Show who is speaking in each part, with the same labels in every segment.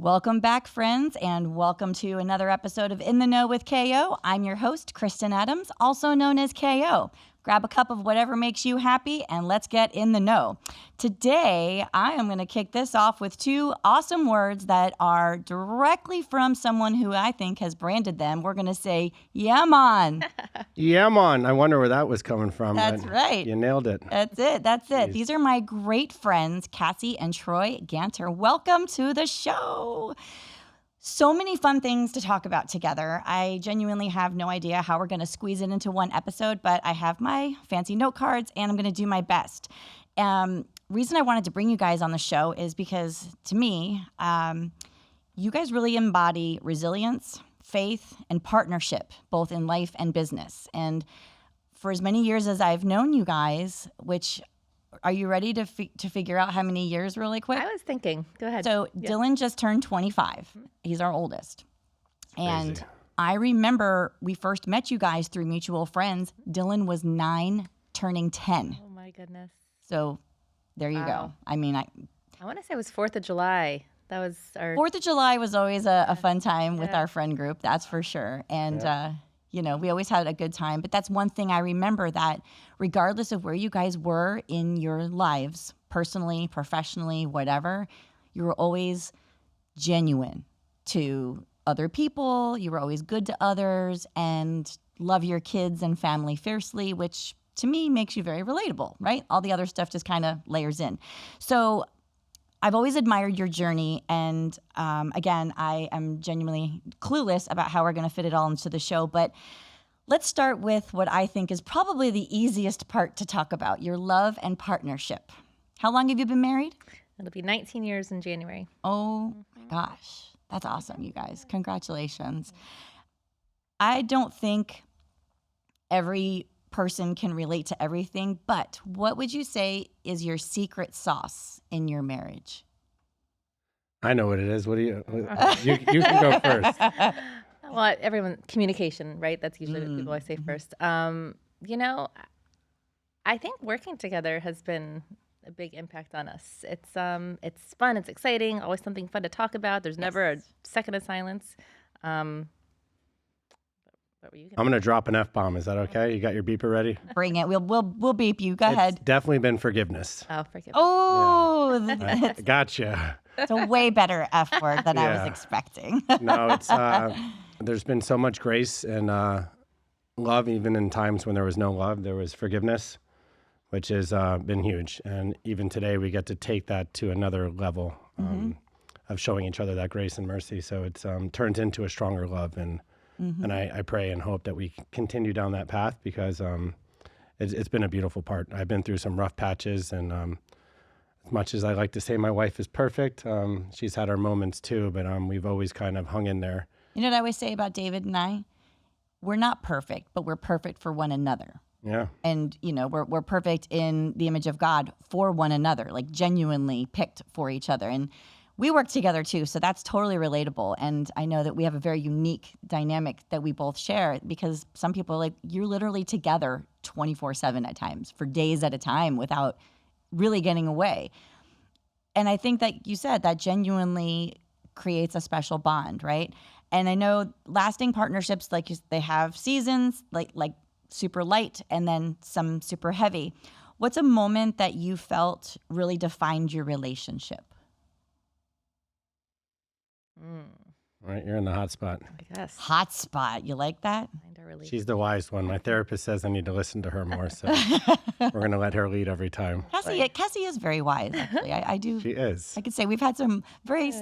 Speaker 1: Welcome back, friends, and welcome to another episode of In the Know with KO. I'm your host, Kristen Adams, also known as KO. Grab a cup of whatever makes you happy, and let's get in the know. Today, I am going to kick this off with two awesome words that are directly from someone who I think has branded them. We're going to say, yeah, man.
Speaker 2: Yeah, man. I wonder where that was coming from.
Speaker 1: That's right.
Speaker 2: You nailed it.
Speaker 1: That's it. That's it.
Speaker 2: Jeez.
Speaker 1: These are my great friends, Cassie and Troy Ganter. Welcome to the show. So many fun things to talk about together. I genuinely have no idea how we're going to squeeze it into one episode, but I have my fancy note cards and I'm going to do my best. Reason I wanted to bring you guys on the show is because to me, you guys really embody resilience, faith, and partnership, both in life and business. And for as many years as I've known you guys, which are you ready to figure out how many years really quick?
Speaker 3: I was thinking. Go ahead.
Speaker 1: So
Speaker 3: Yeah.
Speaker 1: Dylan just turned 25. He's our oldest. And
Speaker 2: Crazy.
Speaker 1: I remember we first met you guys through mutual friends. Dylan was 9, turning 10.
Speaker 3: Oh my goodness.
Speaker 1: So there you go.
Speaker 3: Wow.
Speaker 1: I mean,
Speaker 3: I want to say it was 4th of July. That was our
Speaker 1: 4th of July was always a fun time with
Speaker 3: Yeah.
Speaker 1: our friend group, that's for sure. And, we always had a good time. But that's one thing I remember, that regardless of where you guys were in your lives, personally, professionally, whatever, you were always genuine to other people. You were always good to others and love your kids and family fiercely, which to me makes you very relatable, right? All the other stuff just kind of layers in. So I've always admired your journey, and again, I am genuinely clueless about how we're going to fit it all into the show, but let's start with what I think is probably the easiest part to talk about, your love and partnership. How long have you been married?
Speaker 3: It'll be 19 years in January.
Speaker 1: Oh my gosh, that's awesome, you guys. Congratulations. I don't think every person can relate to everything, but what would you say is your secret sauce in your marriage?
Speaker 2: I know what it is. What do you can go first.
Speaker 3: Well, communication, right? That's usually what people always say first. I think working together has been a big impact on us. It's fun, it's exciting, always something fun to talk about. There's never a second of silence. What were you
Speaker 2: I'm going to drop an F-bomb. Is that okay? You got your beeper ready?
Speaker 1: Bring it. We'll beep you. Go ahead.
Speaker 2: It's definitely been forgiveness.
Speaker 3: Oh, forgive me.
Speaker 1: Oh,
Speaker 2: Gotcha.
Speaker 1: it's a way better F word than I was
Speaker 2: Yeah.
Speaker 1: expecting.
Speaker 2: No, it's there's been so much grace and love, even in times when there was no love. There was forgiveness, which has been huge. And even today, we get to take that to another level of showing each other that grace and mercy. So it's turned into a stronger love. And I pray and hope that we continue down that path, because it's been a beautiful part. I've been through some rough patches, and as much as I like to say my wife is perfect, she's had her moments too, but we've always kind of hung in there.
Speaker 1: You know what I always say about David and I? We're not perfect, but we're perfect for one another.
Speaker 2: Yeah.
Speaker 1: And, we're perfect in the image of God for one another, like genuinely picked for each other. And we work together too, so that's totally relatable. And I know that we have a very unique dynamic that we both share, because some people are like, you're literally together 24/7 at times, for days at a time, without really getting away. And I think that you said that genuinely creates a special bond, right? And I know lasting partnerships, they have seasons, like super light and then some super heavy. What's a moment that you felt really defined your relationship?
Speaker 2: Right, you're in the hot spot.
Speaker 3: I guess.
Speaker 1: Hot spot. You like that?
Speaker 3: Find our relief.
Speaker 2: She's the wise one. My therapist says I need to listen to her more, so we're going to let her lead every time.
Speaker 1: Cassie is very wise, actually. I do.
Speaker 2: She is.
Speaker 1: I could say we've had some very,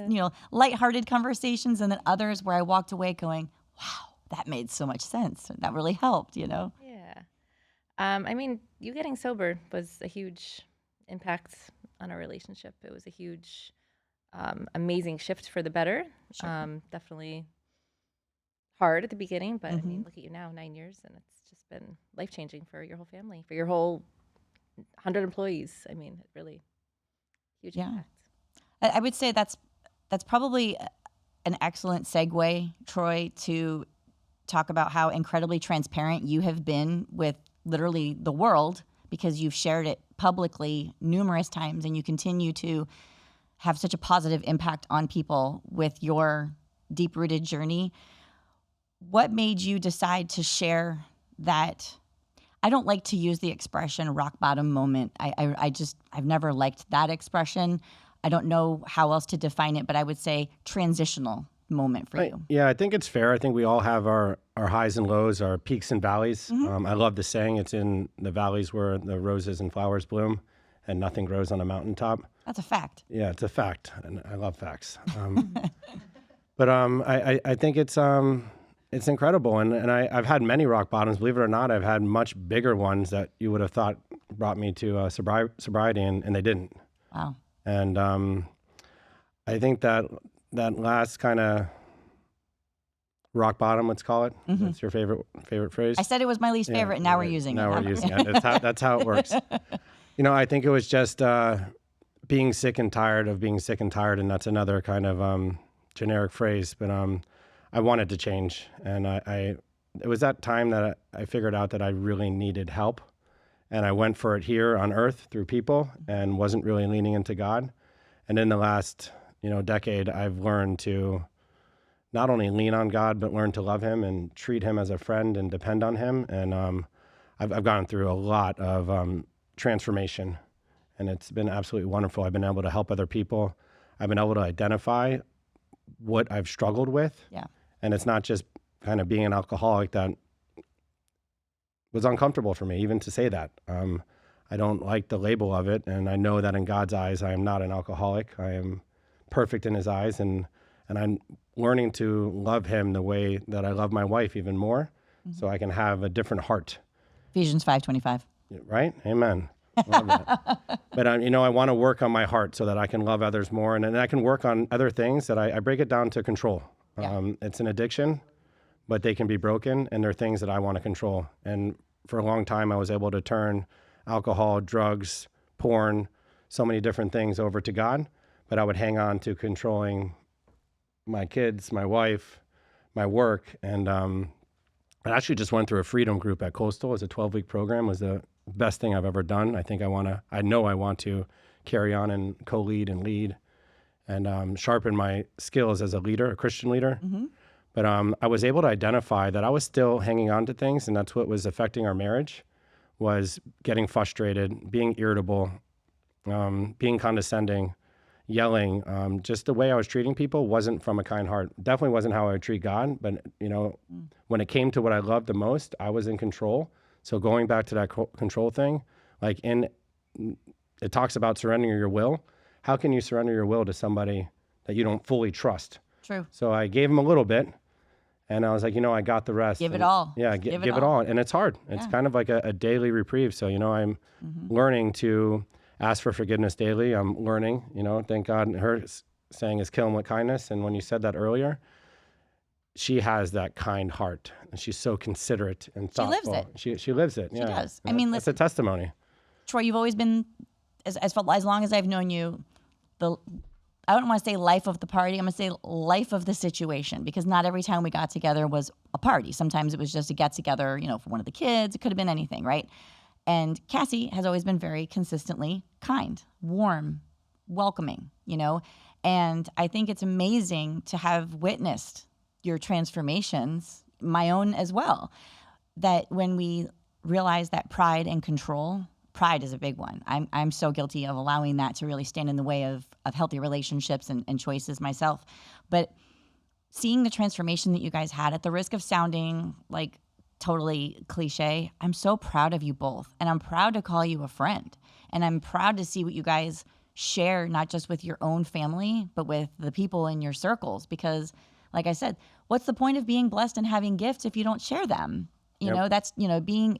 Speaker 1: lighthearted conversations, and then others where I walked away going, wow, that made so much sense. That really helped,
Speaker 3: Yeah. You getting sober was a huge impact on our relationship. It was a huge, amazing shift for the better.
Speaker 1: Sure.
Speaker 3: Definitely hard at the beginning, but look at you now, 9 years, and it's just been life-changing for your whole family, for your whole 100 employees. It really huge impact.
Speaker 1: I would say that's probably an excellent segue, Troy, to talk about how incredibly transparent you have been with literally the world, because you've shared it publicly numerous times and you continue to have such a positive impact on people with your deep-rooted journey. What made you decide to share that? I don't like to use the expression rock bottom moment. I've never liked that expression. I don't know how else to define it, but I would say transitional moment for you.
Speaker 2: Yeah, I think it's fair. I think we all have our highs and lows, our peaks and valleys. I love the saying, it's in the valleys where the roses and flowers bloom and nothing grows on a mountaintop.
Speaker 1: That's a fact.
Speaker 2: Yeah, it's a fact. And I love facts. But I think it's incredible. And I've had many rock bottoms. Believe it or not, I've had much bigger ones that you would have thought brought me to sobriety, and they didn't.
Speaker 1: Wow.
Speaker 2: And I think that last kind of rock bottom, let's call it. That's your favorite phrase.
Speaker 1: I said it was my least favorite, and now we're using it.
Speaker 2: Now we're using it. That's how it works. I think it was just being sick and tired of being sick and tired, and that's another kind of generic phrase. But I wanted to change, and it was that time that I figured out that I really needed help, and I went for it here on earth through people, and wasn't really leaning into God. And in the last decade, I've learned to not only lean on God, but learn to love him and treat him as a friend and depend on him. And I've gone through a lot of transformation, and it's been absolutely wonderful. I've been able to help other people. I've been able to identify what I've struggled with.
Speaker 1: Yeah.
Speaker 2: And it's not just kind of being an alcoholic that was uncomfortable for me, even to say that. I don't like the label of it, and I know that in God's eyes, I am not an alcoholic. I am perfect in his eyes, and I'm learning to love him the way that I love my wife even more, so I can have a different heart.
Speaker 1: Ephesians 5:25.
Speaker 2: Right? Amen. Love that. But I want to work on my heart so that I can love others more, and then I can work on other things that I break it down to control.
Speaker 1: Yeah.
Speaker 2: It's an addiction, but they can be broken, and they're things that I want to control. And for a long time, I was able to turn alcohol, drugs, porn, so many different things over to God, but I would hang on to controlling my kids, my wife, my work. And I actually just went through a freedom group at Coastal. It's a 12-week program. It was the best thing I've ever done. I know I want to carry on and co-lead and lead and sharpen my skills as a leader, a Christian leader. But I was able to identify that I was still hanging on to things, and that's what was affecting our marriage, was getting frustrated, being irritable, being condescending, yelling. Just the way I was treating people wasn't from a kind heart. Definitely wasn't how I would treat God. But, when it came to what I loved the most, I was in control. So going back to that control thing, it talks about surrendering your will. How can you surrender your will to somebody that you don't fully trust?
Speaker 1: True.
Speaker 2: So I gave him a little bit, and I was like, I got the rest.
Speaker 1: Give it all.
Speaker 2: Yeah, give it all. And it's hard. It's kind of like a daily reprieve. So, I'm learning to ask for forgiveness daily. I'm learning, thank God. Her saying is kill him with kindness. And when you said that earlier, she has that kind heart, and she's so considerate and thoughtful. She lives it.
Speaker 1: She does. I mean,
Speaker 2: that's a testimony.
Speaker 1: Troy, you've always been, as long as I've known you, I don't want to say life of the party. I'm going to say life of the situation, because not every time we got together was a party. Sometimes it was just a get together, for one of the kids. It could have been anything, right? And Cassie has always been very consistently kind, warm, welcoming, And I think it's amazing to have witnessed your transformations, my own as well, that when we realize that pride and control, pride is a big one. I'm so guilty of allowing that to really stand in the way of healthy relationships and choices myself. But seeing the transformation that you guys had, at the risk of sounding like totally cliche, I'm so proud of you both. And I'm proud to call you a friend. And I'm proud to see what you guys share, not just with your own family, but with the people in your circles. Because like I said, what's the point of being blessed and having gifts if you don't share them? That's,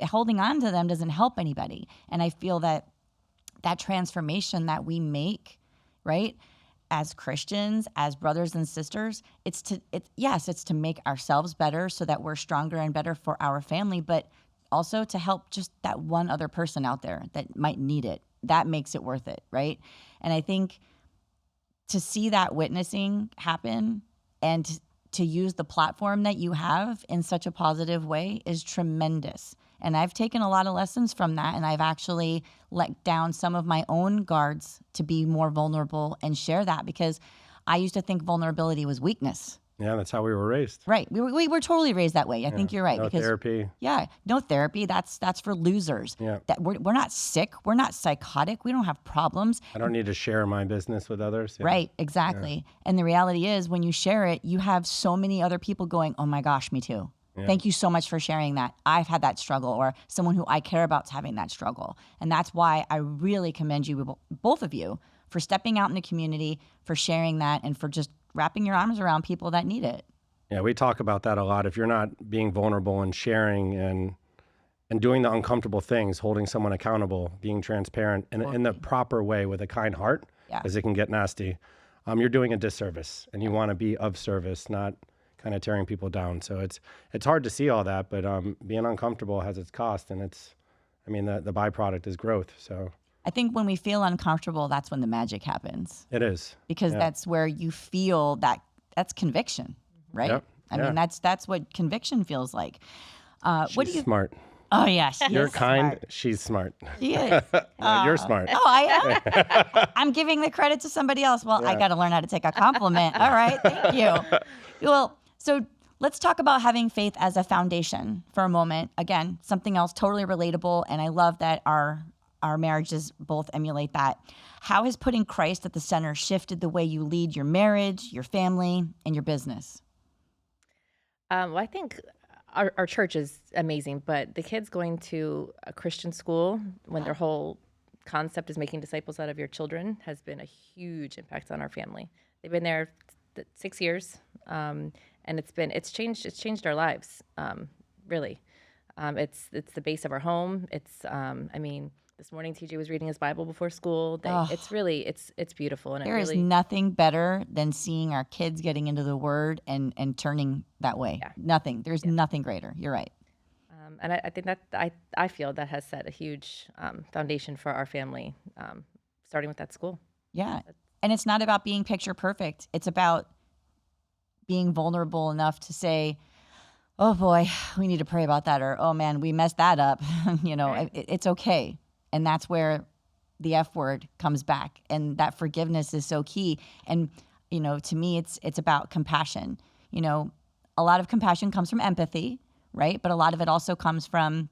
Speaker 1: holding on to them doesn't help anybody. And I feel that transformation that we make, right, as Christians, as brothers and sisters, it's to make ourselves better so that we're stronger and better for our family, but also to help just that one other person out there that might need it. That makes it worth it, right? And I think to see that witnessing happen and to use the platform that you have in such a positive way is tremendous. And I've taken a lot of lessons from that. And I've actually let down some of my own guards to be more vulnerable and share that, because I used to think vulnerability was weakness.
Speaker 2: Yeah, that's how we were raised.
Speaker 1: Right. We were totally raised that way. I think you're right.
Speaker 2: No
Speaker 1: because
Speaker 2: therapy.
Speaker 1: Yeah, no therapy. That's for losers.
Speaker 2: Yeah.
Speaker 1: That we're not sick. We're not psychotic. We don't have problems.
Speaker 2: I don't need to share my business with others. Yeah.
Speaker 1: Right, exactly. And the reality is, when you share it, you have so many other people going, oh my gosh, me too.
Speaker 2: Yeah.
Speaker 1: Thank you so much for sharing that. I've had that struggle, or someone who I care about's having that struggle. And that's why I really commend you, both of you, for stepping out in the community, for sharing that, and for just wrapping your arms around people that need it.
Speaker 2: Yeah, we talk about that a lot. If you're not being vulnerable and sharing and doing the uncomfortable things, holding someone accountable, being transparent in the proper way with a kind heart, because it can get nasty, you're doing a disservice, and you want to be of service, not kind of tearing people down. So it's hard to see all that, but being uncomfortable has its cost, and the byproduct is growth. So
Speaker 1: I think when we feel uncomfortable, that's when the magic happens.
Speaker 2: it is.
Speaker 1: Because that's where you feel that's conviction, right?
Speaker 2: Yep.
Speaker 1: I mean, that's what conviction feels like. What do you?
Speaker 2: Smart.
Speaker 1: Oh yes,
Speaker 2: You're kind.
Speaker 1: Smart.
Speaker 2: She's smart.
Speaker 1: She is.
Speaker 2: No, you're smart.
Speaker 1: Oh, I am. I'm giving the credit to somebody else. Well, I got to learn how to take a compliment. All right, thank you. Well, so let's talk about having faith as a foundation for a moment. Again, something else totally relatable, and I love that our marriages both emulate that. How has putting Christ at the center shifted the way you lead your marriage, your family, and your business?
Speaker 3: Well, I think our church is amazing, but the kids going to a Christian school when their whole concept is making disciples out of your children has been a huge impact on our family. They've been there 6 years, and it's changed our lives, really. It's the base of our home. This morning TJ was reading his Bible before school. It's beautiful, and
Speaker 1: There is nothing better than seeing our kids getting into the Word and turning that way.
Speaker 3: Yeah.
Speaker 1: Nothing. There's nothing greater. You're right.
Speaker 3: And I think that I feel that has set a huge foundation for our family, starting with that school.
Speaker 1: Yeah. And it's not about being picture perfect. It's about being vulnerable enough to say, oh boy, we need to pray about that. Or, oh man, we messed that up.
Speaker 3: Right.
Speaker 1: It's okay. And that's where the F word comes back. And that forgiveness is so key. And, to me, it's about compassion. A lot of compassion comes from empathy, right? But a lot of it also comes from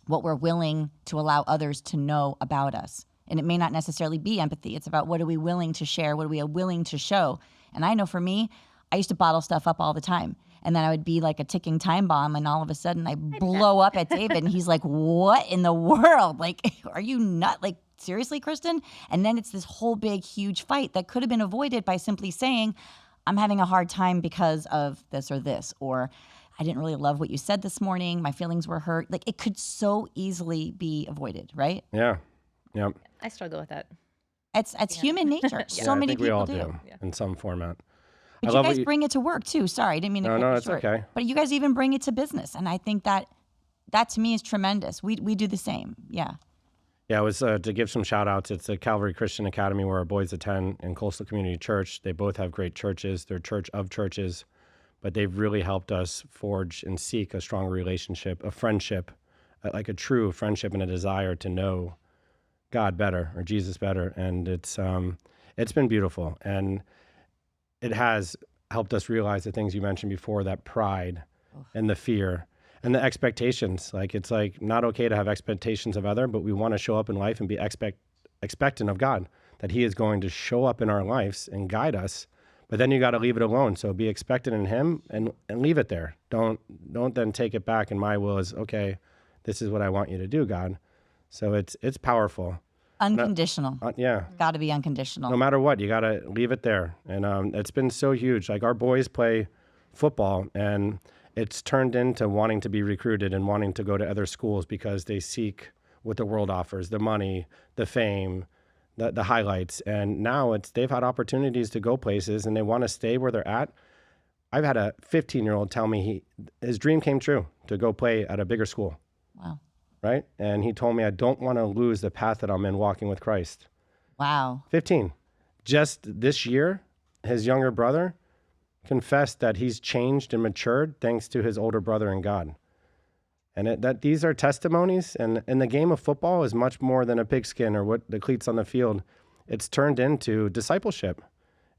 Speaker 1: what we're willing to allow others to know about us. And it may not necessarily be empathy. It's about what are we willing to share? What are we willing to show? And I know for me, I used to bottle stuff up all the time. And then I would be like a ticking time bomb. And all of a sudden I blow up at David. And he's like, what in the world? Like, are you nut? Like, seriously, Kristen? And then it's this whole big, huge fight that could have been avoided by simply saying, I'm having a hard time because of this or this. Or I didn't really love what you said this morning. My feelings were hurt. Like, it could so easily be avoided, right?
Speaker 2: Yeah. Yeah.
Speaker 3: I struggle with that.
Speaker 1: It's human nature. So many
Speaker 2: I think we
Speaker 1: people
Speaker 2: all
Speaker 1: do.
Speaker 2: in some format.
Speaker 1: But you guys bring it to work too. Sorry, I didn't mean to cut you
Speaker 2: it's
Speaker 1: short.
Speaker 2: okay.
Speaker 1: But you guys even bring it to business, and I think that to me is tremendous. We do the same. Yeah.
Speaker 2: Yeah, it was to give some shout outs. It's the Calvary Christian Academy where our boys attend, and Coastal Community Church. They both have great churches. They're church of churches, but they've really helped us forge and seek a strong relationship, a friendship, like a true friendship and a desire to know God better or Jesus better. And it's been beautiful. And it has helped us realize the things you mentioned before, that pride and the fear and the expectations. Like, it's like not okay to have expectations of other, but we want to show up in life and be expectant of God, that he is going to show up in our lives and guide us. But then you got to leave it alone. So be expectant in him and leave it there. Don't then take it back. And my will is, okay, this is what I want you to do, God. So it's powerful.
Speaker 1: Unconditional.
Speaker 2: Yeah.
Speaker 1: Got to be unconditional.
Speaker 2: No matter what, you got to leave it there. And it's been so huge. Like, our boys play football, and it's turned into wanting to be recruited and wanting to go to other schools because they seek what the world offers, the money, the fame, the highlights. And now they've had opportunities to go places, and they want to stay where they're at. I've had a 15-year-old tell me his dream came true to go play at a bigger school.
Speaker 1: Wow.
Speaker 2: Right? And he told me, I don't want to lose the path that I'm in walking with Christ.
Speaker 1: Wow.
Speaker 2: 15. Just this year, his younger brother confessed that he's changed and matured thanks to his older brother in God. And that these are testimonies. And the game of football is much more than a pigskin or what the cleats on the field. It's turned into discipleship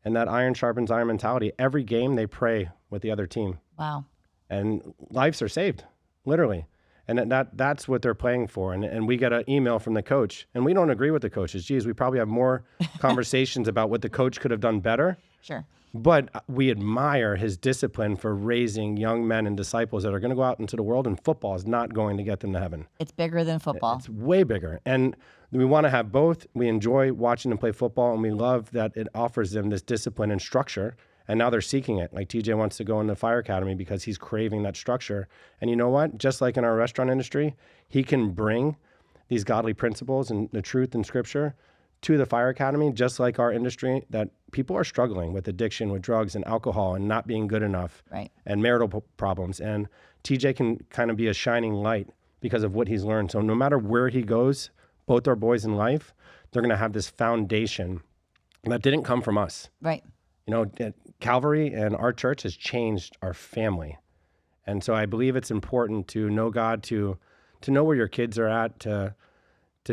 Speaker 2: and that iron sharpens iron mentality. Every game they pray with the other team.
Speaker 1: Wow.
Speaker 2: And lives are saved, literally. And that's what they're playing for. And we get an email from the coach, and we don't agree with the coaches. Geez, we probably have more conversations about what the coach could have done better.
Speaker 1: Sure.
Speaker 2: But we admire his discipline for raising young men and disciples that are going to go out into the world, and football is not going to get them to heaven.
Speaker 1: It's bigger than football.
Speaker 2: It's way bigger. And we want to have both. We enjoy watching them play football, and we love that it offers them this discipline and structure. And now they're seeking it. Like TJ wants to go in the fire academy because he's craving that structure. And you know what? Just like in our restaurant industry, he can bring these godly principles and the truth in scripture to the fire academy, just like our industry, that people are struggling with addiction, with drugs and alcohol and not being good enough,
Speaker 1: right,
Speaker 2: and marital problems. And TJ can kind of be a shining light because of what he's learned. So no matter where he goes, both our boys in life, they're going to have this foundation that didn't come from us.
Speaker 1: Right.
Speaker 2: You know, Calvary and our church has changed our family. And so I believe it's important to know God, to know where your kids are at, to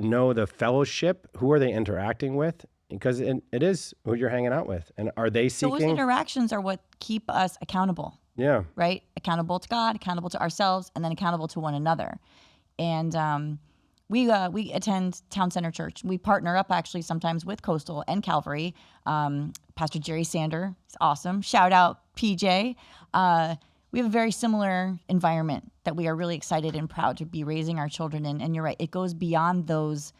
Speaker 2: know the fellowship, who are they interacting with, because it is who you're hanging out with. And are they seeking?
Speaker 1: So those interactions are what keep us accountable.
Speaker 2: Yeah.
Speaker 1: Right? Accountable to God, accountable to ourselves, and then accountable to one another. And we attend Town Center Church. We partner up actually sometimes with Coastal and Calvary. Pastor Jerry Sander is awesome. Shout out PJ. We have a very similar environment that we are really excited and proud to be raising our children in. And you're right, it goes beyond those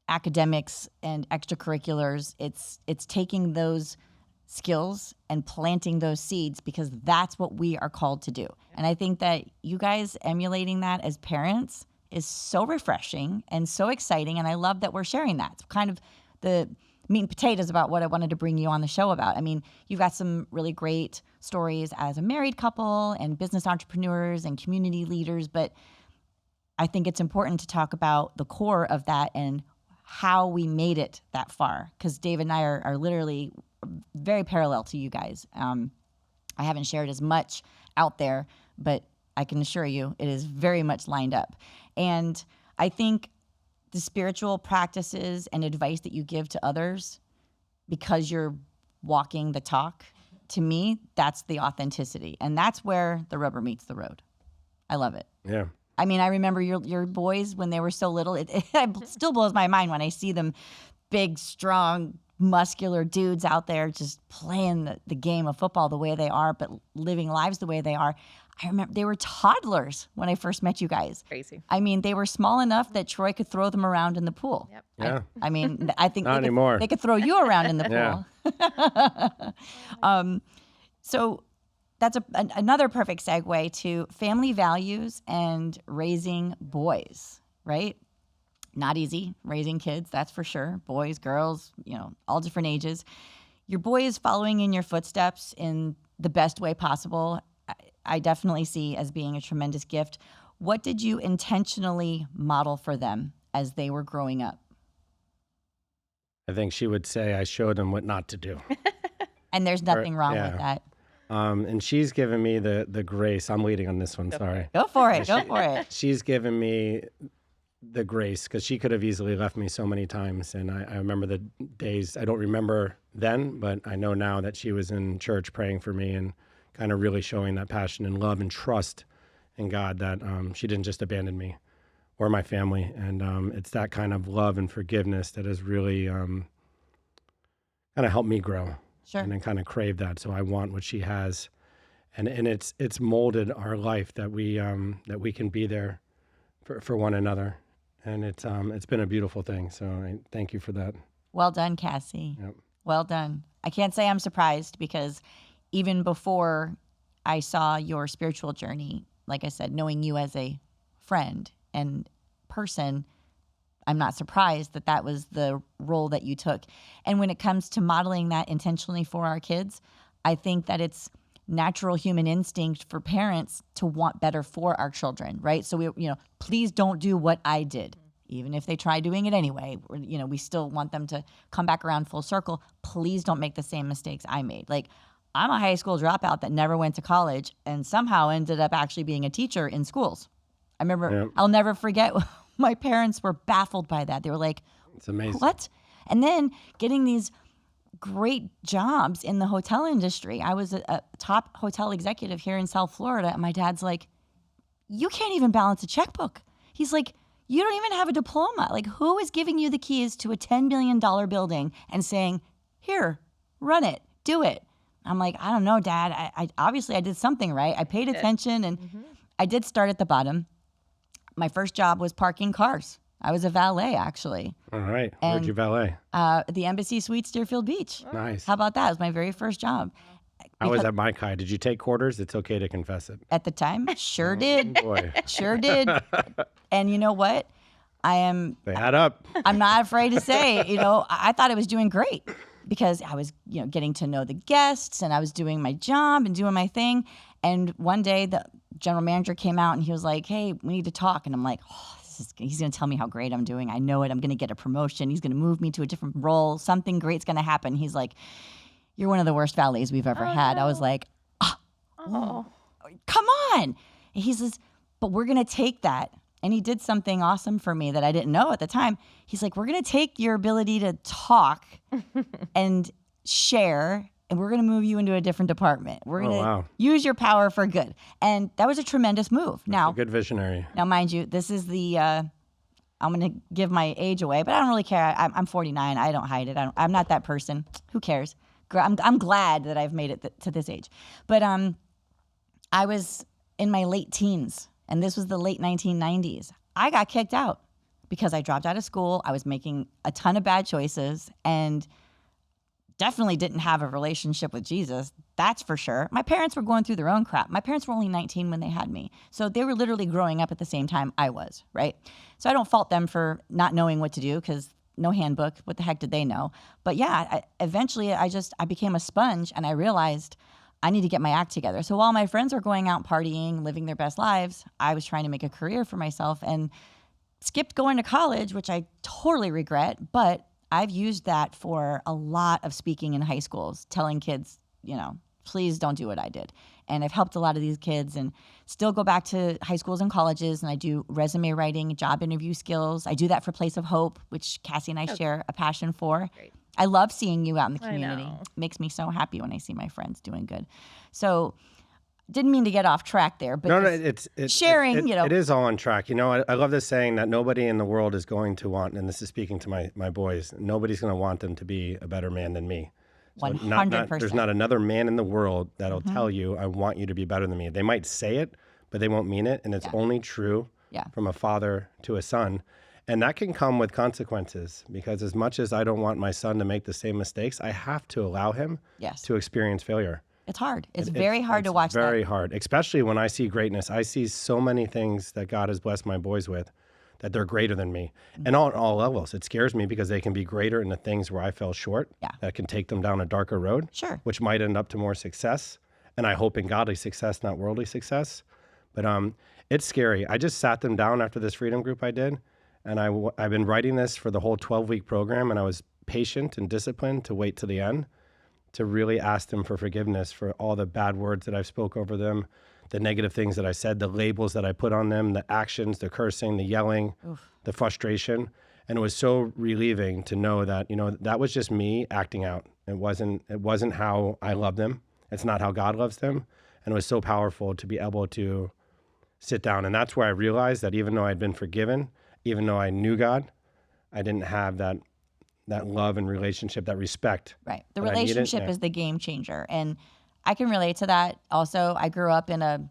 Speaker 1: academics and extracurriculars. It's taking those skills and planting those seeds, because that's what we are called to do. And I think that you guys emulating that as parents is so refreshing and so exciting. And I love that we're sharing that. It's kind of the meat and potatoes about what I wanted to bring you on the show about. I mean, you've got some really great stories as a married couple and business entrepreneurs and community leaders, but I think it's important to talk about the core of that and how we made it that far, because Dave and I are literally very parallel to you guys. I haven't shared as much out there, but I can assure you it is very much lined up. And I think the spiritual practices and advice that you give to others, because you're walking the talk, to me, that's the authenticity. And that's where the rubber meets the road. I love it.
Speaker 2: Yeah.
Speaker 1: I mean, I remember your boys when they were so little. It still blows my mind when I see them, big, strong, muscular dudes out there just playing the game of football the way they are, but living lives the way they are. I remember they were toddlers when I first met you guys.
Speaker 3: Crazy.
Speaker 1: I mean, they were small enough that Troy could throw them around in the pool.
Speaker 3: Yep.
Speaker 2: Yeah.
Speaker 1: I mean, I think
Speaker 2: Not anymore.
Speaker 1: They could throw you around in the pool. So that's another perfect segue to family values and raising boys, right? Not easy raising kids, that's for sure. Boys, girls, all different ages. Your boy is following in your footsteps in the best way possible. I definitely see as being a tremendous gift. What did you intentionally model for them as they were growing up?
Speaker 2: I think she would say I showed them what not to do.
Speaker 1: And there's nothing wrong with that.
Speaker 2: And she's given me the grace. I'm leading on this one, sorry.
Speaker 1: Go for it, go for it.
Speaker 2: She's given me the grace, because she could have easily left me so many times. And I remember the days, I don't remember then, but I know now that she was in church praying for me and kind of really showing that passion and love and trust in God, that she didn't just abandon me or my family. And it's that kind of love and forgiveness that has really kind of helped me grow.
Speaker 1: Sure.
Speaker 2: And then kind of crave that. So I want what she has. And it's molded our life that we can be there for one another. And it's been a beautiful thing. So I thank you for that.
Speaker 1: Well done, Cassie.
Speaker 2: Yep.
Speaker 1: Well done. I can't say I'm surprised, because even before I saw your spiritual journey, like I said, knowing you as a friend and person, I'm not surprised that that was the role that you took. And when it comes to modeling that intentionally for our kids, I think that it's natural human instinct for parents to want better for our children, right? So please don't do what I did. Even if they try doing it anyway, we still want them to come back around full circle. Please don't make the same mistakes I made. Like, I'm a high school dropout that never went to college and somehow ended up actually being a teacher in schools. I remember,
Speaker 2: Yeah.
Speaker 1: I'll never forget, my parents were baffled by that. They were like,
Speaker 2: It's amazing.
Speaker 1: what? And then getting these great jobs in the hotel industry. I was a top hotel executive here in South Florida, and my dad's like, you can't even balance a checkbook. He's like, you don't even have a diploma. Like, who is giving you the keys to a $10 million building and saying, here, run it, do it? I'm like, I don't know, Dad. I obviously I did something right. I paid attention, and I did start at the bottom. My first job was parking cars. I was a valet, actually.
Speaker 2: All right.
Speaker 1: And,
Speaker 2: Where'd you valet?
Speaker 1: The Embassy Suites, Deerfield Beach.
Speaker 2: Nice.
Speaker 1: How about that? It was my very first job.
Speaker 2: I was
Speaker 1: Because
Speaker 2: at my Kai. Did you take quarters? It's okay to confess it.
Speaker 1: at the time, sure did.
Speaker 2: Boy,
Speaker 1: Sure did. And you know what?
Speaker 2: they add up.
Speaker 1: I'm not afraid to say, I thought I was doing great because I was, getting to know the guests, and I was doing my job and doing my thing. And one day the general manager came out and he was like, hey, we need to talk. And I'm like, he's going to tell me how great I'm doing. I know it. I'm going to get a promotion. He's going to move me to a different role. Something great's going to happen. He's like, you're one of the worst valets we've ever had. I was like,
Speaker 3: Oh.
Speaker 1: come on. And he says, but we're going to take that. And he did something awesome for me that I didn't know at the time. He's like, we're going to take your ability to talk and share, and we're going to move you into a different department. We're going to use your power for good. And that was a tremendous move.
Speaker 2: A good visionary.
Speaker 1: Now, mind you, this is the, I'm going to give my age away, but I don't really care. I'm 49. I don't hide it. I'm not that person. Who cares? I'm glad that I've made it to this age. But I was in my late teens, and this was the late 1990s. I got kicked out because I dropped out of school. I was making a ton of bad choices and definitely didn't have a relationship with Jesus. That's for sure. My parents were going through their own crap. My parents were only 19 when they had me. So they were literally growing up at the same time I was, right? So I don't fault them for not knowing what to do because no handbook. What the heck did they know? But yeah, eventually I became a sponge, and I realized I need to get my act together. So while my friends were going out partying, living their best lives, I was trying to make a career for myself and skipped going to college, which I totally regret. But I've used that for a lot of speaking in high schools, telling kids, please don't do what I did. And I've helped a lot of these kids and still go back to high schools and colleges, and I do resume writing, job interview skills. I do that for Place of Hope, which Cassie and I share a passion for.
Speaker 3: Great.
Speaker 1: I love seeing you out in the community.
Speaker 3: I know.
Speaker 1: Makes me so happy when I see my friends doing good. So didn't mean to get off track there, but
Speaker 2: No, it's
Speaker 1: sharing,
Speaker 2: It is all on track. I love this saying that nobody in the world is going to want, and this is speaking to my boys, nobody's going to want them to be a better man than me. So
Speaker 1: 100%.
Speaker 2: there's not another man in the world that'll tell you, I want you to be better than me. They might say it, but they won't mean it. And it's only true from a father to a son. And that can come with consequences, because as much as I don't want my son to make the same mistakes, I have to allow him to experience failure.
Speaker 1: It's hard. It's very hard to watch that.
Speaker 2: Very hard, especially when I see greatness. I see so many things that God has blessed my boys with, that they're greater than me. And on all levels. It scares me because they can be greater in the things where I fell short. That can take them down a darker road.
Speaker 1: Sure.
Speaker 2: Which might end up to more success. And I hope in godly success, not worldly success. But it's scary. I just sat them down after this freedom group I did. And I've been writing this for the whole 12-week program. And I was patient and disciplined to wait to the end to really ask them for forgiveness for all the bad words that I've spoke over them, the negative things that I said, the labels that I put on them, the actions, the cursing, the yelling, the frustration. And it was so relieving to know that, that was just me acting out. It wasn't how I love them. It's not how God loves them. And it was so powerful to be able to sit down. And that's where I realized that even though I'd been forgiven, even though I knew God, I didn't have that love and relationship, that respect.
Speaker 1: Right. The relationship is the game changer. And I can relate to that. Also, I grew up in a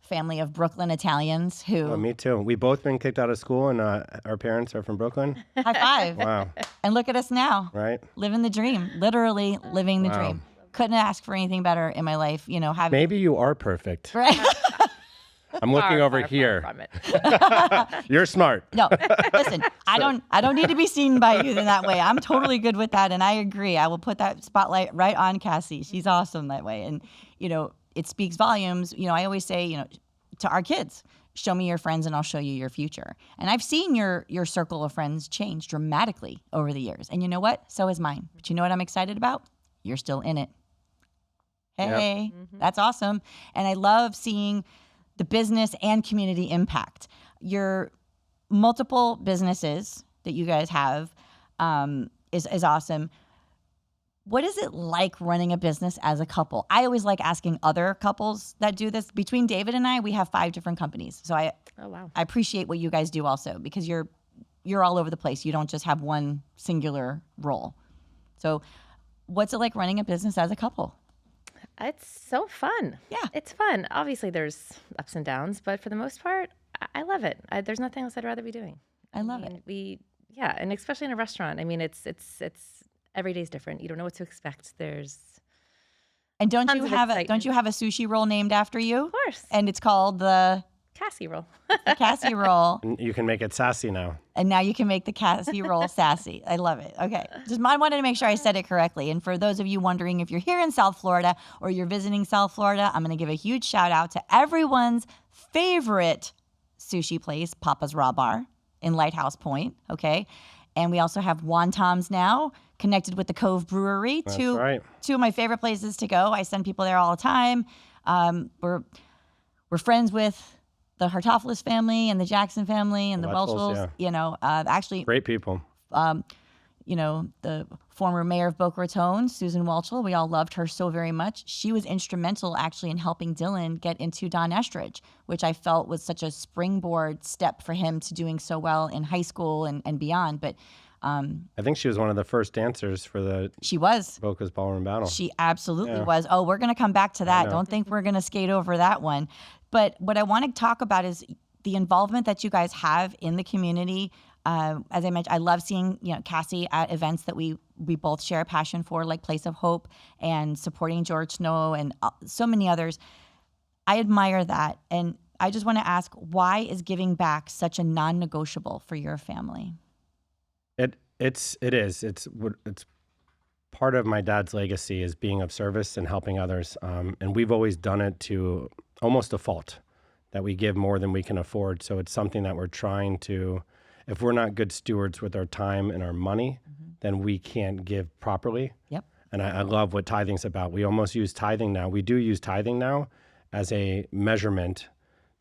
Speaker 1: family of Brooklyn Italians who...
Speaker 2: Oh, me too. We've both been kicked out of school, and our parents are from Brooklyn.
Speaker 1: High five.
Speaker 2: Wow.
Speaker 1: And look at us now.
Speaker 2: Right.
Speaker 1: Living the dream. Literally living the dream. Couldn't ask for anything better in my life. Having...
Speaker 2: Maybe you are perfect.
Speaker 1: Right.
Speaker 2: I'm looking over here.
Speaker 3: Far from it.
Speaker 2: You're smart.
Speaker 1: No, listen, I don't need to be seen by you in that way. I'm totally good with that, and I agree. I will put that spotlight right on Cassie. She's awesome that way, and it speaks volumes. I always say, to our kids, show me your friends, and I'll show you your future. And I've seen your circle of friends change dramatically over the years, and you know what? So is mine. But you know what I'm excited about? You're still in it. Hey, that's awesome, and I love seeing the business and community impact. your multiple businesses that you guys have is awesome. What is it like running a business as a couple? I always like asking other couples that do this. Between David and I, we have 5 different companies. So I appreciate what you guys do also, because you're all over the place. You don't just have one singular role. So what's it like running a business as a couple?
Speaker 3: It's so fun.
Speaker 1: Yeah.
Speaker 3: It's fun. Obviously, there's ups and downs, but for the most part, I love it. There's nothing else I'd rather be doing.
Speaker 1: I love it.
Speaker 3: And especially in a restaurant. I mean, it's every day's different. You don't know what to expect.
Speaker 1: And don't you have a sushi roll named after you?
Speaker 3: Of course.
Speaker 1: And it's called the
Speaker 3: Cassie roll.
Speaker 1: The Cassie roll.
Speaker 2: And you can make it sassy now.
Speaker 1: And now you can make the Cassie roll sassy. I love it. Okay. I wanted to make sure I said it correctly. And for those of you wondering if you're here in South Florida or you're visiting South Florida, I'm going to give a huge shout out to everyone's favorite sushi place, Papa's Raw Bar in Lighthouse Point. Okay. And we also have Wontons now, connected with the Cove Brewery.
Speaker 2: That's
Speaker 1: two
Speaker 2: right.
Speaker 1: Two of my favorite places to go. I send people there all the time. We're friends with the Hartofelis family and the Jackson family and the Welchels.
Speaker 2: Yeah.
Speaker 1: Actually,
Speaker 2: Great people.
Speaker 1: The former mayor of Boca Raton, Susan Welchel, we all loved her so very much. She was instrumental actually in helping Dylan get into Don Estridge, which I felt was such a springboard step for him to doing so well in high school and beyond. But
Speaker 2: I think she was one of the first dancers for the Boca's Ballroom Battle.
Speaker 1: She absolutely was. Oh, we're going to come back to that. Don't think we're going to skate over that one. But what I want to talk about is the involvement that you guys have in the community. As I mentioned, I love seeing Cassie at events that we both share a passion for, like Place of Hope and supporting George Snow and so many others. I admire that, and I just want to ask, why is giving back such a non-negotiable for your family?
Speaker 2: It is. It's part of my dad's legacy is being of service and helping others, and we've always done it to almost a fault, that we give more than we can afford. So it's something that we're trying to. If we're not good stewards with our time and our money, then we can't give properly.
Speaker 1: Yep.
Speaker 2: And I love what tithing's about. We almost use tithing now. We do use tithing now as a measurement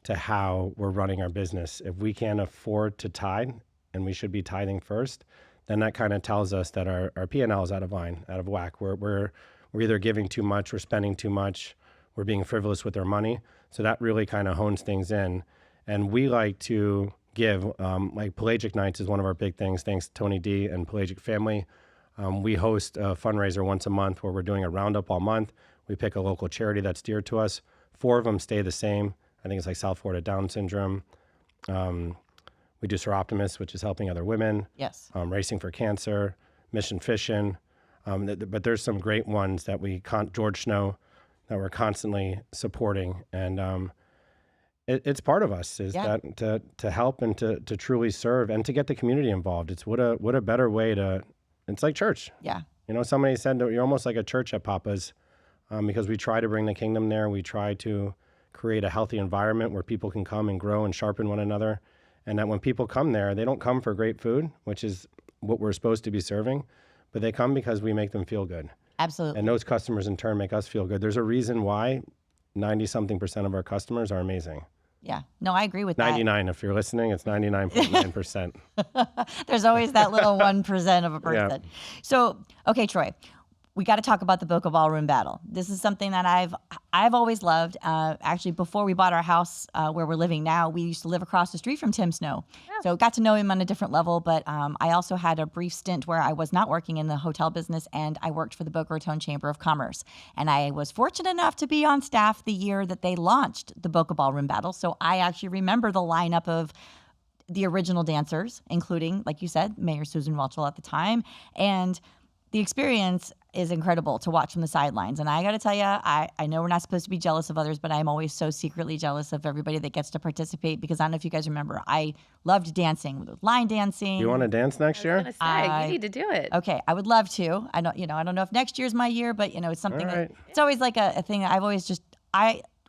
Speaker 2: to how we're running our business. If we can't afford to tithe, and we should be tithing first, then that kind of tells us that our P&L is out of line, out of whack. We're either giving too much, we're spending too much, we're being frivolous with our money. So that really kind of hones things in. And we like to give, like Pelagic Nights is one of our big things, thanks to Tony D and Pelagic family. We host a fundraiser once a month where we're doing a roundup all month. We pick a local charity that's dear to us. 4 of them stay the same. I think it's like South Florida Down Syndrome. We do Sir Optimus, which is helping other women.
Speaker 1: Yes.
Speaker 2: Racing for Cancer, Mission Fishing. But there's some great ones that George Snow, that we're constantly supporting. And it's part of us that to help and to truly serve and to get the community involved. It's what a better way to. It's like church.
Speaker 1: Yeah.
Speaker 2: Somebody said that you're almost like a church at Papa's, because we try to bring the kingdom there. We try to create a healthy environment where people can come and grow and sharpen one another, and that when people come there, they don't come for great food, which is what we're supposed to be serving, but they come because we make them feel good.
Speaker 1: Absolutely.
Speaker 2: And those customers in turn make us feel good. There's a reason why 90-something% of our customers are amazing.
Speaker 1: Yeah. No, I agree with
Speaker 2: 99. If you're listening, it's 99.9%.
Speaker 1: There's always that little 1% of a person.
Speaker 2: Yeah.
Speaker 1: So, okay, Troy, we got to talk about the Boca Ballroom Battle. This is something that I've always loved. Actually, before we bought our house where we're living now, we used to live across the street from Tim Snow. Yeah. So got to know him on a different level. But I also had a brief stint where I was not working in the hotel business, and I worked for the Boca Raton Chamber of Commerce. And I was fortunate enough to be on staff the year that they launched the Boca Ballroom Battle. So I actually remember the lineup of the original dancers, including, like you said, Mayor Susan Welchel at the time. And the experience is incredible to watch from the sidelines. And I got to tell you, I know we're not supposed to be jealous of others, but I'm always so secretly jealous of everybody that gets to participate, because I don't know if you guys remember, I loved dancing, with line dancing.
Speaker 2: You want to dance next year?
Speaker 3: I was gonna say, you need to do it.
Speaker 1: Okay, I would love to. I don't know if next year's my year, but it's something
Speaker 2: All right.
Speaker 1: that it's always like a thing that I've always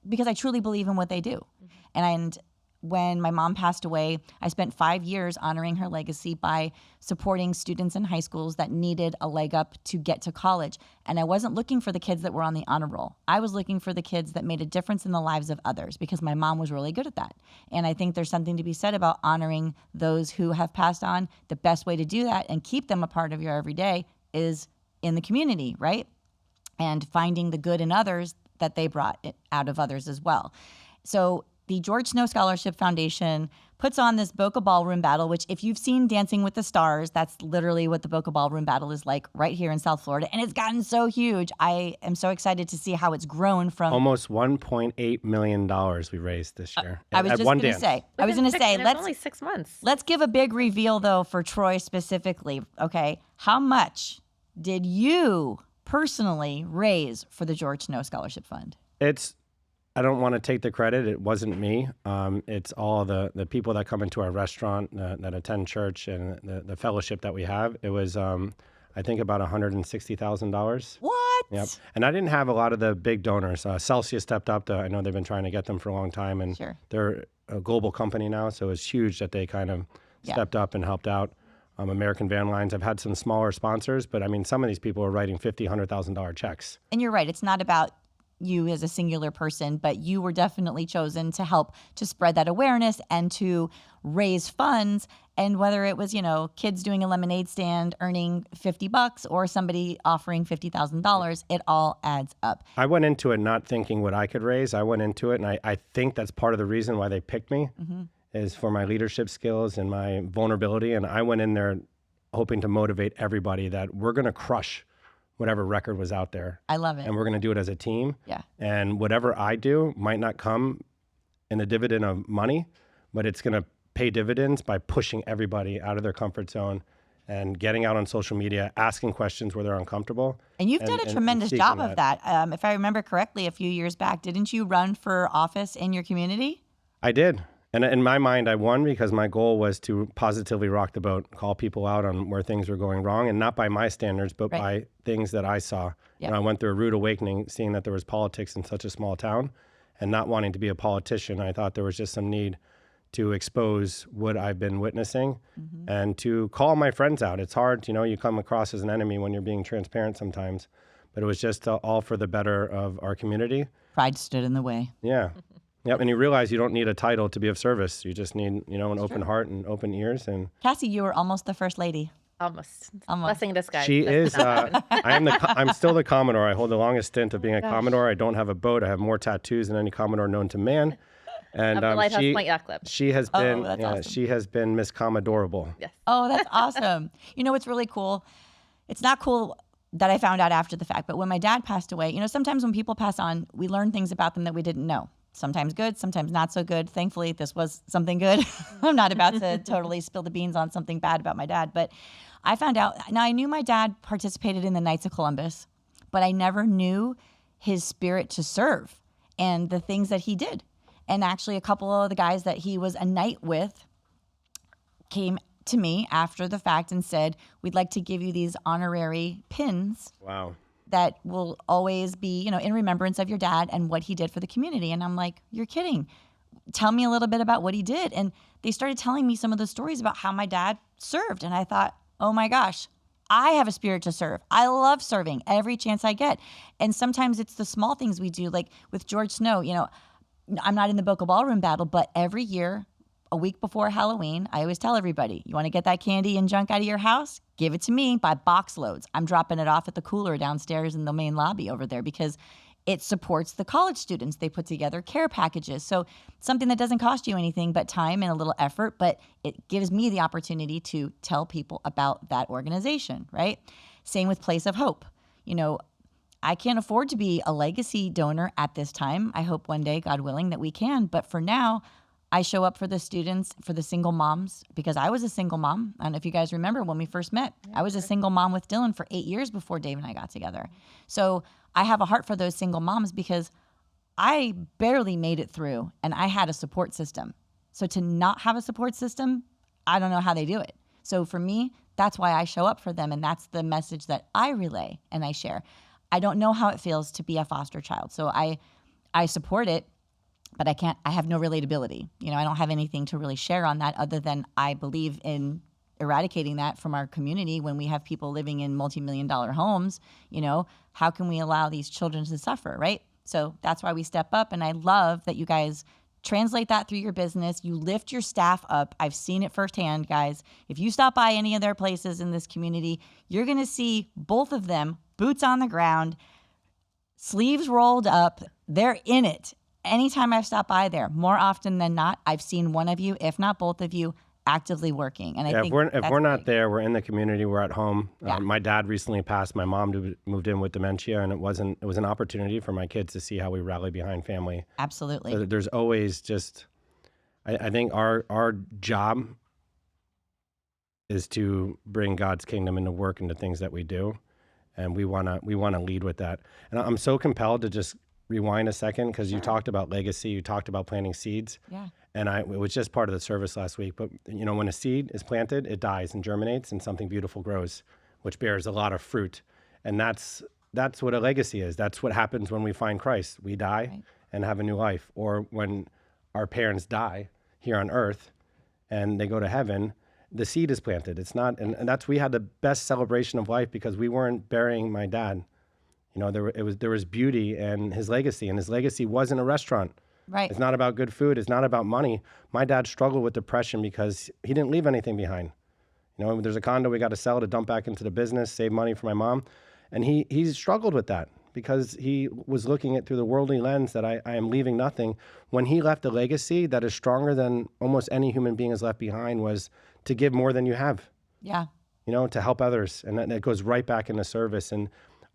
Speaker 1: because I truly believe in what they do. And when my mom passed away, I spent 5 years honoring her legacy by supporting students in high schools that needed a leg up to get to college. And I wasn't looking for the kids that were on the honor roll. I was looking for the kids that made a difference in the lives of others because my mom was really good at that. And I think there's something to be said about honoring those who have passed on. The best way to do that and keep them a part of your everyday is in the community, right? And finding the good in others that they brought out of others as well. So the George Snow Scholarship Foundation puts on this Boca Ballroom Battle, which if you've seen Dancing with the Stars, that's literally what the Boca Ballroom Battle is like right here in South Florida. And it's gotten so huge. I am so excited to see how it's grown from
Speaker 2: almost $1.8 million we raised this year.
Speaker 1: I was just going to say,
Speaker 3: It's only 6 months.
Speaker 1: Let's give a big reveal though for Troy specifically. Okay. How much did you personally raise for the George Snow Scholarship Fund?
Speaker 2: I don't want to take the credit. It wasn't me. It's all the people that come into our restaurant, that attend church, and the fellowship that we have. It was, I think, about $160,000.
Speaker 1: What?
Speaker 2: Yep. And I didn't have a lot of the big donors. Celsius stepped up. I know they've been trying to get them for a long time, and they're a global company now, so it's huge that they kind of stepped up and helped out. American Van Lines. I've had some smaller sponsors, but I mean, some of these people are writing $50,000, $100,000 checks.
Speaker 1: And you're right. It's not about you as a singular person, but you were definitely chosen to help to spread that awareness and to raise funds. And whether it was, kids doing a lemonade stand earning $50 or somebody offering $50,000, it all adds up.
Speaker 2: I went into it not thinking what I could raise. I went into it, and I think that's part of the reason why they picked me is for my leadership skills and my vulnerability. And I went in there hoping to motivate everybody that we're going to crush whatever record was out there.
Speaker 1: I love it.
Speaker 2: And we're going to do it as a team.
Speaker 1: Yeah.
Speaker 2: And whatever I do might not come in a dividend of money, but it's going to pay dividends by pushing everybody out of their comfort zone and getting out on social media, asking questions where they're uncomfortable.
Speaker 1: And you've done a tremendous job of that. If I remember correctly, a few years back, didn't you run for office in your community?
Speaker 2: I did. And in my mind, I won because my goal was to positively rock the boat, call people out on where things were going wrong, and not by my standards, but by things that I saw.
Speaker 1: Yep.
Speaker 2: I went through a rude awakening, seeing that there was politics in such a small town, and not wanting to be a politician. I thought there was just some need to expose what I've been witnessing and to call my friends out. It's hard, you come across as an enemy when you're being transparent sometimes, but it was just all for the better of our community.
Speaker 1: Pride stood in the way.
Speaker 2: Yeah. Yep, and you realize you don't need a title to be of service. You just need, an open heart and open ears. And
Speaker 1: Cassie, you were almost the first lady.
Speaker 3: Almost. Blessing in disguise.
Speaker 2: She is. I'm still the Commodore. I hold the longest stint of being a Commodore. I don't have a boat. I have more tattoos than any Commodore known to man. And
Speaker 3: the Lighthouse Point Yacht Club.
Speaker 2: She has been,
Speaker 1: awesome.
Speaker 2: She has been Miss Commodorable.
Speaker 3: Yes.
Speaker 1: Oh, that's awesome. What's really cool? It's not cool that I found out after the fact, but when my dad passed away, sometimes when people pass on, we learn things about them that we didn't know. Sometimes good, sometimes not so good. Thankfully, this was something good. I'm not about to totally spill the beans on something bad about my dad, but I found out. Now, I knew my dad participated in the Knights of Columbus, but I never knew his spirit to serve and the things that he did. And actually, a couple of the guys that he was a knight with came to me after the fact and said, "We'd like to give you these honorary pins."
Speaker 2: Wow.
Speaker 1: That will always be, in remembrance of your dad and what he did for the community. And I'm like, you're kidding. Tell me a little bit about what he did. And they started telling me some of the stories about how my dad served. And I thought, oh my gosh, I have a spirit to serve. I love serving every chance I get. And sometimes it's the small things we do, like with George Snow, I'm not in the Boca Ballroom Battle, but every year, a week before Halloween, I always tell everybody, you want to get that candy and junk out of your house? Give it to me by box loads. I'm dropping it off at the cooler downstairs in the main lobby over there because it supports the college students. They put together care packages. So something that doesn't cost you anything but time and a little effort, but it gives me the opportunity to tell people about that organization, right? Same with Place of Hope. I can't afford to be a legacy donor at this time. I hope one day, God willing, that we can. But for now, I show up for the students, for the single moms, because I was a single mom. I don't know if you guys remember when we first met. I was a single mom with Dylan for 8 years before Dave and I got together. So I have a heart for those single moms because I barely made it through and I had a support system. So to not have a support system, I don't know how they do it. So for me, that's why I show up for them. And that's the message that I relay and I share. I don't know how it feels to be a foster child. So I support it. but I have no relatability. I don't have anything to really share on that other than I believe in eradicating that from our community when we have people living in multi-million-dollar homes. How can we allow these children to suffer, right? So that's why we step up, and I love that you guys translate that through your business. You lift your staff up. I've seen it firsthand, guys. If you stop by any of their places in this community, you're going to see both of them, boots on the ground, sleeves rolled up. They're in it. Anytime I've stopped by there, more often than not, I've seen one of you, if not both of you, actively working. And I think
Speaker 2: if we're not there, we're in the community, we're at home.
Speaker 1: Yeah.
Speaker 2: My dad recently passed. My mom moved in with dementia, and it was an opportunity for my kids to see how we rally behind family.
Speaker 1: Absolutely.
Speaker 2: So there's always just, I think our job is to bring God's kingdom into work into things that we do, and we wanna lead with that. And I'm so compelled to just rewind a second because you talked about legacy, you talked about planting seeds.
Speaker 1: Yeah.
Speaker 2: And it was just part of the service last week. But, when a seed is planted, it dies and germinates and something beautiful grows, which bears a lot of fruit. And that's what a legacy is. That's what happens when we find Christ. We die and have a new life. Or when our parents die here on earth and they go to heaven, the seed is planted. It's not, and we had the best celebration of life because we weren't burying my dad. There was beauty in his legacy, and his legacy wasn't a restaurant.
Speaker 1: Right.
Speaker 2: It's not about good food. It's not about money. My dad struggled with depression because he didn't leave anything behind. There's a condo we got to sell to dump back into the business, save money for my mom. And he struggled with that because he was looking at through the worldly lens that I am leaving nothing. When he left a legacy that is stronger than almost any human being has left behind was to give more than you have.
Speaker 1: Yeah.
Speaker 2: To help others. And that goes right back into service. And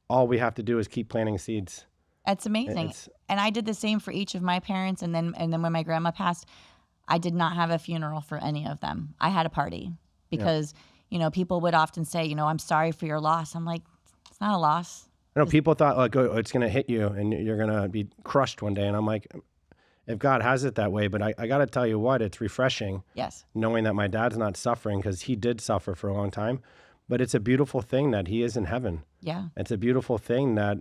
Speaker 2: all we have to do is keep planting seeds.
Speaker 1: It's amazing. And I did the same for each of my parents. And then when my grandma passed, I did not have a funeral for any of them. I had a party because, people would often say, I'm sorry for your loss. I'm like, it's not a loss.
Speaker 2: People thought like, oh, it's going to hit you and you're going to be crushed one day. And I'm like, if God has it that way, but I got to tell you what, it's refreshing.
Speaker 1: Yes. Knowing
Speaker 2: that my dad's not suffering because he did suffer for a long time, but it's a beautiful thing that he is in heaven.
Speaker 1: Yeah.
Speaker 2: It's a beautiful thing that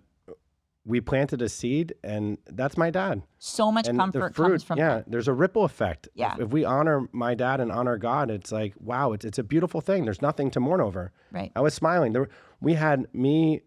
Speaker 2: we planted a seed, and that's my dad.
Speaker 1: So much
Speaker 2: and
Speaker 1: comfort
Speaker 2: the fruit,
Speaker 1: comes from that.
Speaker 2: There's a ripple effect.
Speaker 1: Yeah.
Speaker 2: If we honor my dad and honor God, it's like, wow, it's a beautiful thing. There's nothing to mourn over.
Speaker 1: Right.
Speaker 2: I was smiling. We had me,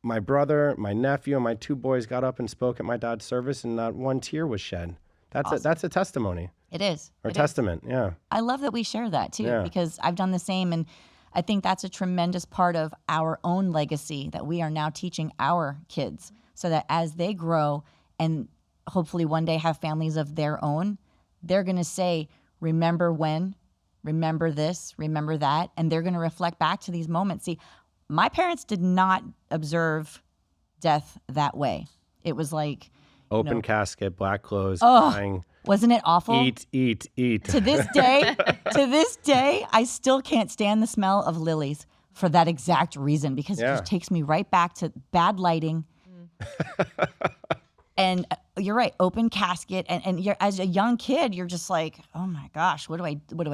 Speaker 2: my brother, my nephew, and my two boys got up and spoke at my dad's service, and not one tear was shed. That's a testimony.
Speaker 1: It is.
Speaker 2: Or testament, yeah.
Speaker 1: I love that we share that too, because I've done the same, and I think that's a tremendous part of our own legacy that we are now teaching our kids, so that as they grow and hopefully one day have families of their own, they're going to say, remember when, remember this, remember that, and they're going to reflect back to these moments. See, my parents did not observe death that way. It was like
Speaker 2: open casket, black clothes, crying.
Speaker 1: Wasn't it awful?
Speaker 2: Eat.
Speaker 1: To this day, I still can't stand the smell of lilies for that exact reason, because it just takes me right back to bad lighting. And you're right, open casket, and you're, as a young kid, you're just like, oh my gosh, what do I do? What do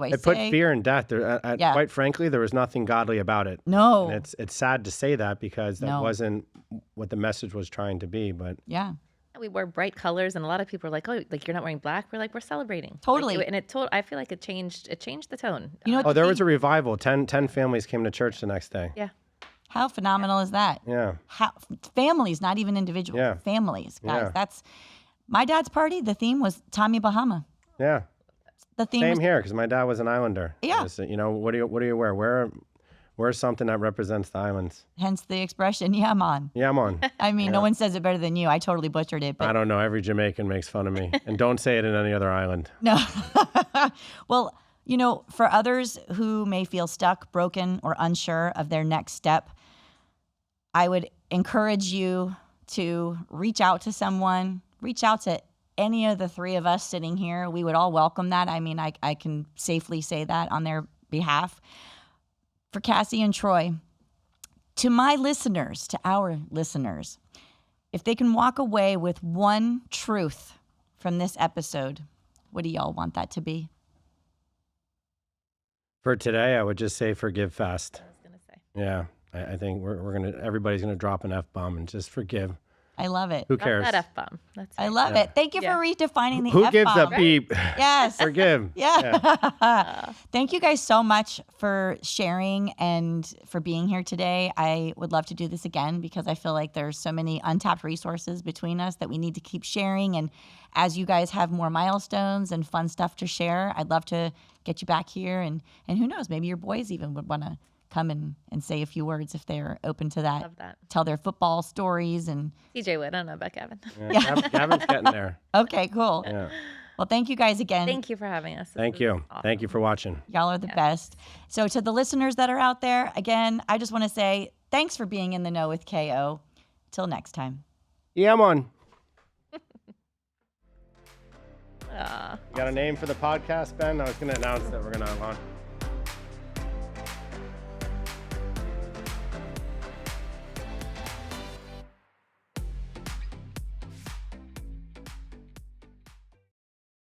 Speaker 1: I say?
Speaker 2: It put fear in death. Quite frankly, there was nothing godly about it.
Speaker 1: No.
Speaker 2: And it's sad to say that because that wasn't what the message was trying to be. But
Speaker 3: yeah. We wore bright colors, and a lot of people are like, "Oh, like you're not wearing black." We're like, "We're celebrating."
Speaker 1: Totally.
Speaker 3: I feel like it changed the tone.
Speaker 2: There was a revival. 10 families came to church the next day.
Speaker 3: Yeah.
Speaker 1: How phenomenal is that?
Speaker 2: Yeah.
Speaker 1: Families, not even individuals.
Speaker 2: Yeah.
Speaker 1: Families, guys.
Speaker 2: Yeah.
Speaker 1: That's my dad's party. The theme was Tommy Bahama.
Speaker 2: Yeah.
Speaker 1: The theme.
Speaker 2: Same here, because my dad was an islander.
Speaker 1: Yeah.
Speaker 2: Was, what do you wear? Wear something that represents the islands.
Speaker 1: Hence the expression, yeah, man.
Speaker 2: Yeah, man.
Speaker 1: I mean, no one says it better than you. I totally butchered it. But
Speaker 2: I don't know. Every Jamaican makes fun of me. And don't say it in any other island.
Speaker 1: No. Well, for others who may feel stuck, broken, or unsure of their next step, I would encourage you to reach out to someone, reach out to any of the three of us sitting here. We would all welcome that. I mean, I can safely say that on their behalf. For Cassie and Troy, to my listeners, to our listeners, if they can walk away with one truth from this episode, what do y'all want that to be?
Speaker 2: For today, I would just say forgive fast.
Speaker 3: I was gonna say.
Speaker 2: Yeah, I think everybody's gonna drop an F-bomb and just forgive.
Speaker 1: I love it.
Speaker 2: Who
Speaker 3: Drop
Speaker 2: cares?
Speaker 3: that F-bomb. That's
Speaker 1: I
Speaker 3: right.
Speaker 1: love it. Thank you for redefining the
Speaker 2: Who
Speaker 1: F-bomb.
Speaker 2: gives a beep?
Speaker 1: Yes.
Speaker 2: Forgive.
Speaker 1: Yeah. Thank you guys so much for sharing and for being here today. I would love to do this again because I feel like there's so many untapped resources between us that we need to keep sharing. And as you guys have more milestones and fun stuff to share, I'd love to get you back here. And who knows, maybe your boys even would want to come and say a few words if they're open to that.
Speaker 3: Love that.
Speaker 1: Tell their football stories and
Speaker 3: TJ would. I don't know about Gavin.
Speaker 2: Yeah. Gavin's getting there.
Speaker 1: okay, cool.
Speaker 2: Yeah.
Speaker 1: Well, thank you guys again.
Speaker 3: Thank you for having us. This
Speaker 2: Thank
Speaker 3: was
Speaker 2: you.
Speaker 3: awesome.
Speaker 2: Thank you for watching.
Speaker 1: Y'all are the best. So to the listeners that are out there, again, I just want to say thanks for being in the know with KO. Till next time.
Speaker 2: Yeah, I'm on.
Speaker 3: Aw.
Speaker 2: You got a name for the podcast, Ben? I was going to announce that we're going to launch.